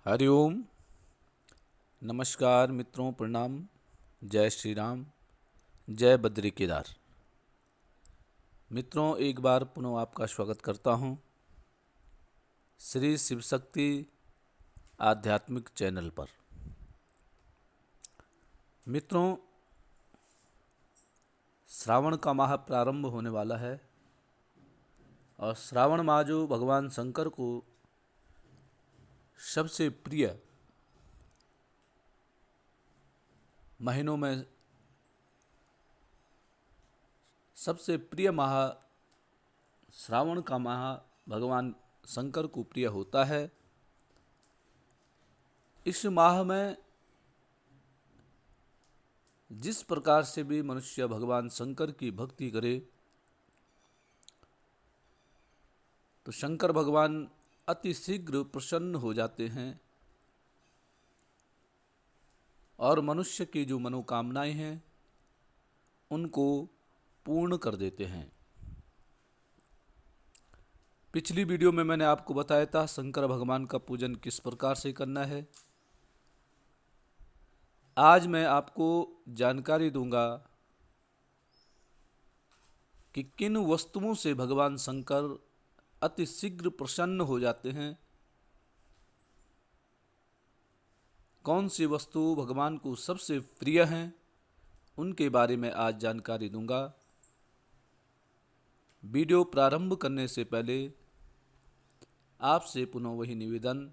हरिओम। नमस्कार मित्रों, प्रणाम। जय श्री राम, जय बद्री केदार। मित्रों, एक बार पुनः आपका स्वागत करता हूं श्री शिव शक्ति आध्यात्मिक चैनल पर। मित्रों, श्रावण का माह प्रारंभ होने वाला है और श्रावण माह जो भगवान शंकर को सबसे प्रिय महीनों में सबसे प्रिय माह श्रावण का माह भगवान शंकर को प्रिय होता है। इस माह में जिस प्रकार से भी मनुष्य भगवान शंकर की भक्ति करे तो शंकर भगवान अति शीघ्र प्रसन्न हो जाते हैं और मनुष्य की जो मनोकामनाएं हैं उनको पूर्ण कर देते हैं। पिछली वीडियो में मैंने आपको बताया था शंकर भगवान का पूजन किस प्रकार से करना है। आज मैं आपको जानकारी दूंगा कि किन वस्तुओं से भगवान शंकर अति शीघ्र प्रसन्न हो जाते हैं, कौन सी वस्तु भगवान को सबसे प्रिय हैं, उनके बारे में आज जानकारी दूंगा। वीडियो प्रारंभ करने से पहले आपसे पुनः वही निवेदन,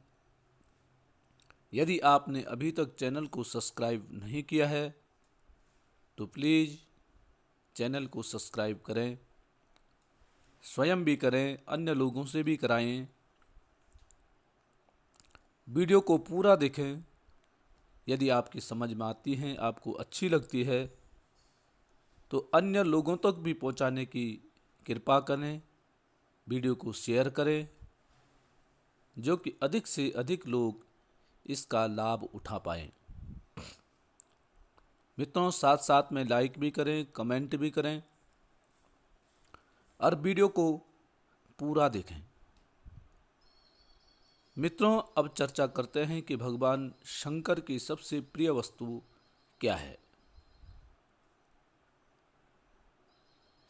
यदि आपने अभी तक चैनल को सब्सक्राइब नहीं किया है तो प्लीज़ चैनल को सब्सक्राइब करें, स्वयं भी करें, अन्य लोगों से भी कराएं। वीडियो को पूरा देखें। यदि आपकी समझ में आती हैं, आपको अच्छी लगती है तो अन्य लोगों तक भी पहुंचाने की कृपा करें। वीडियो को शेयर करें जो कि अधिक से अधिक लोग इसका लाभ उठा पाएं। मित्रों, साथ साथ में लाइक भी करें, कमेंट भी करें और वीडियो को पूरा देखें। मित्रों, अब चर्चा करते हैं कि भगवान शंकर की सबसे प्रिय वस्तु क्या है।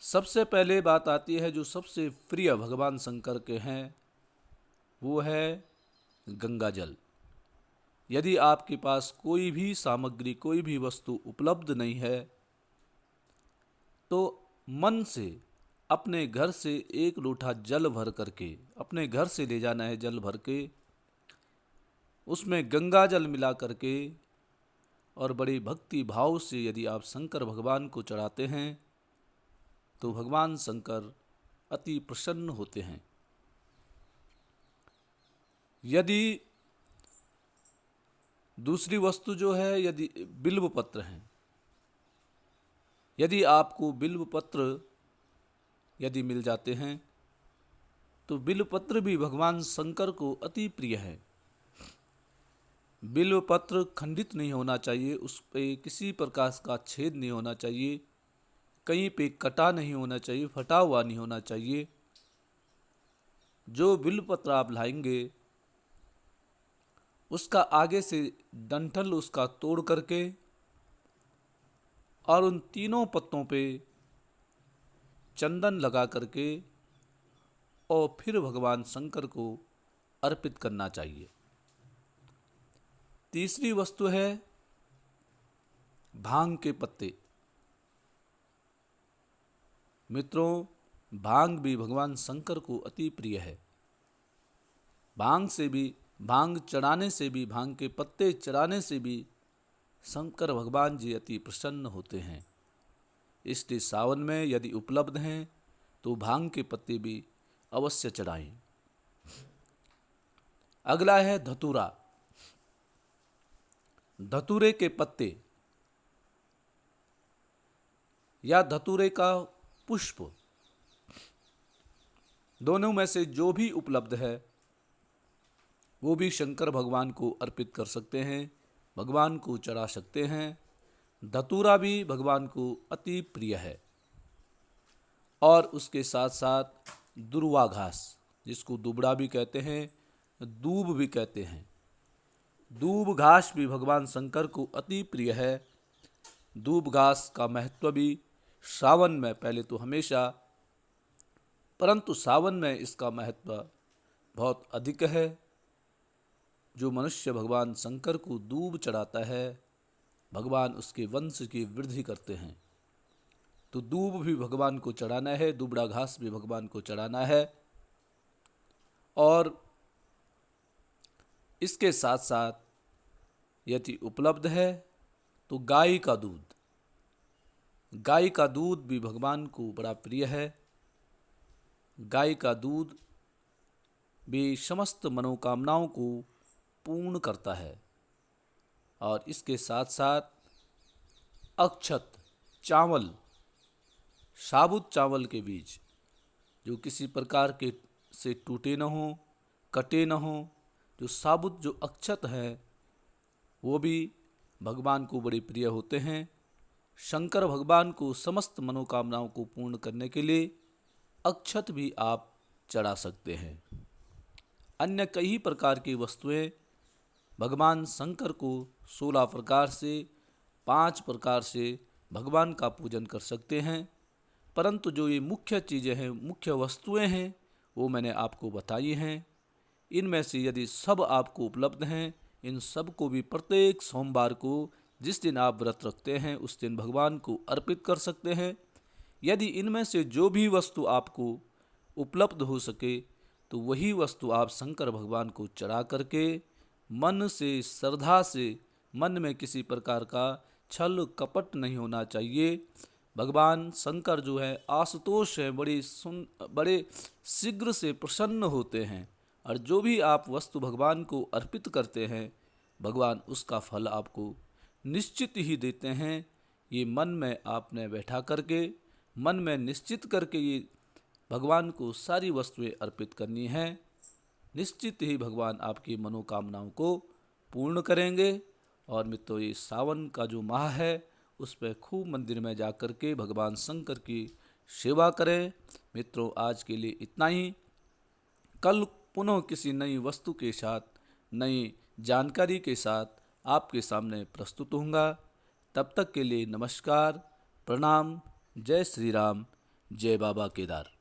सबसे पहले बात आती है जो सबसे प्रिय भगवान शंकर के हैं वो है गंगा जल। यदि आपके पास कोई भी सामग्री, कोई भी वस्तु उपलब्ध नहीं है तो मन से अपने घर से एक लोटा जल भर करके, अपने घर से ले जाना है जल भर के, उसमें गंगा जल मिला करके और बड़ी भक्ति भाव से यदि आप शंकर भगवान को चढ़ाते हैं तो भगवान शंकर अति प्रसन्न होते हैं। यदि दूसरी वस्तु जो है, यदि बिल्व पत्र हैं, यदि आपको बिल्व पत्र यदि मिल जाते हैं तो बिल्व पत्र भी भगवान शंकर को अति प्रिय है। बिल्व पत्र खंडित नहीं होना चाहिए, उस पे किसी प्रकार का छेद नहीं होना चाहिए, कहीं पे कटा नहीं होना चाहिए, फटा हुआ नहीं होना चाहिए। जो बिल्व पत्र आप लाएंगे उसका आगे से डंठल उसका तोड़ करके और उन तीनों पत्तों पे चंदन लगा करके और फिर भगवान शंकर को अर्पित करना चाहिए। तीसरी वस्तु है भांग के पत्ते। मित्रों, भांग भी भगवान शंकर को अति प्रिय है। भांग से भी, भांग चढ़ाने से भी, भांग के पत्ते चढ़ाने से भी शंकर भगवान जी अति प्रसन्न होते हैं। इसलिए सावन में यदि उपलब्ध हैं तो भांग के पत्ते भी अवश्य चढ़ाएं। अगला है धतूरा। धतूरे के पत्ते या धतूरे का पुष्प, दोनों में से जो भी उपलब्ध है वो भी शंकर भगवान को अर्पित कर सकते हैं, भगवान को चढ़ा सकते हैं। धतूरा भी भगवान को अति प्रिय है। और उसके साथ साथ दुर्वा घास, जिसको दुबड़ा भी कहते हैं, दूब भी कहते हैं, दूब घास भी भगवान शंकर को अति प्रिय है। दूब घास का महत्व भी सावन में पहले तो हमेशा, परंतु सावन में इसका महत्व बहुत अधिक है। जो मनुष्य भगवान शंकर को दूब चढ़ाता है, भगवान उसके वंश की वृद्धि करते हैं। तो दूब भी भगवान को चढ़ाना है, दुबड़ा घास भी भगवान को चढ़ाना है। और इसके साथ साथ यदि उपलब्ध है तो गाय का दूध, गाय का दूध भी भगवान को बड़ा प्रिय है। गाय का दूध भी समस्त मनोकामनाओं को पूर्ण करता है। और इसके साथ साथ अक्षत, चावल, साबुत चावल के बीज जो किसी प्रकार के से टूटे न हो, कटे न हो, जो साबुत जो अक्षत है वो भी भगवान को बड़े प्रिय होते हैं। शंकर भगवान को समस्त मनोकामनाओं को पूर्ण करने के लिए अक्षत भी आप चढ़ा सकते हैं। अन्य कई प्रकार की वस्तुएं भगवान शंकर को 16 प्रकार से, 5 प्रकार से भगवान का पूजन कर सकते हैं। परंतु जो ये मुख्य चीज़ें हैं, मुख्य वस्तुएं हैं, वो मैंने आपको बताई हैं। इनमें से यदि सब आपको उपलब्ध हैं, इन सब को भी प्रत्येक सोमवार को जिस दिन आप व्रत रखते हैं उस दिन भगवान को अर्पित कर सकते हैं। यदि इनमें से जो भी वस्तु आपको उपलब्ध हो सके तो वही वस्तु आप शंकर भगवान को चढ़ा करके मन से, श्रद्धा से, मन में किसी प्रकार का छल कपट नहीं होना चाहिए। भगवान शंकर जो है आशुतोष है, बड़े शीघ्र से प्रसन्न होते हैं। और जो भी आप वस्तु भगवान को अर्पित करते हैं, भगवान उसका फल आपको निश्चित ही देते हैं। ये मन में आपने बैठा करके, मन में निश्चित करके ये भगवान को सारी वस्तुएं अर्पित करनी हैं। निश्चित ही भगवान आपकी मनोकामनाओं को पूर्ण करेंगे। और मित्रों, ये सावन का जो माह है उस पर खूब मंदिर में जा कर के भगवान शंकर की सेवा करें। मित्रों, आज के लिए इतना ही। कल पुनः किसी नई वस्तु के साथ, नई जानकारी के साथ आपके सामने प्रस्तुत होऊंगा। तब तक के लिए नमस्कार, प्रणाम, जय श्री राम, जय बाबा केदार।